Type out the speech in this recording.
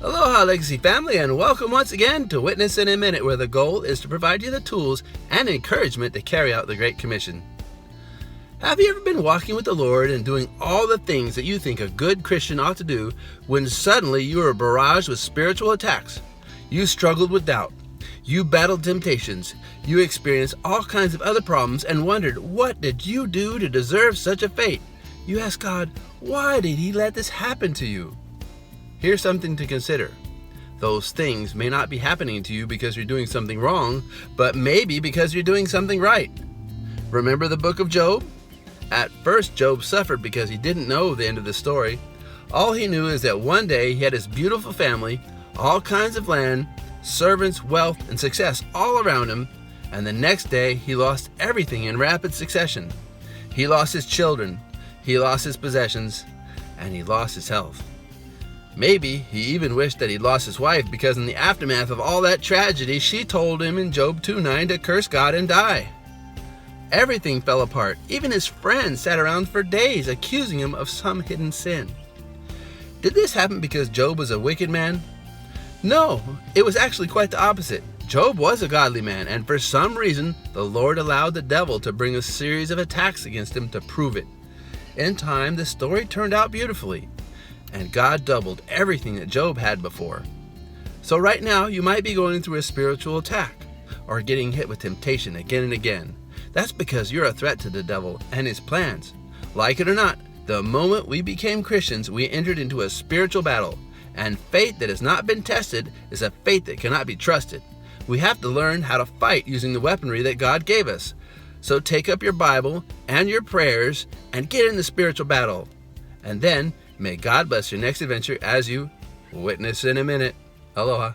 Aloha Legacy family, and welcome once again to Witness in a Minute, where the goal is to provide you the tools and encouragement to carry out the Great Commission. Have you ever been walking with the Lord and doing all the things that you think a good Christian ought to do when suddenly you were barraged with spiritual attacks? You struggled with doubt. You battled temptations. You experienced all kinds of other problems and wondered, what did you do to deserve such a fate? You asked God, why did He let this happen to you? Here's something to consider. Those things may not be happening to you because you're doing something wrong, but maybe because you're doing something right. Remember the book of Job? At first, Job suffered because he didn't know the end of the story. All he knew is that one day he had his beautiful family, all kinds of land, servants, wealth, and success all around him, and the next day he lost everything in rapid succession. He lost his children, he lost his possessions, and he lost his health. Maybe he even wished that he'd lost his wife, because in the aftermath of all that tragedy, she told him in Job 2:9 to curse God and die. Everything fell apart. Even his friends sat around for days accusing him of some hidden sin. Did this happen because Job was a wicked man? No, it was actually quite the opposite. Job was a godly man, and for some reason, the Lord allowed the devil to bring a series of attacks against him to prove it. In time, the story turned out beautifully, and God doubled everything that Job had before. So right now, you might be going through a spiritual attack or getting hit with temptation again and again. That's because you're a threat to the devil and his plans. Like it or not, the moment we became Christians, we entered into a spiritual battle, and faith that has not been tested is a faith that cannot be trusted. We have to learn how to fight using the weaponry that God gave us. So take up your Bible and your prayers and get in the spiritual battle. And then, may God bless your next adventure as you witness in a minute. Aloha.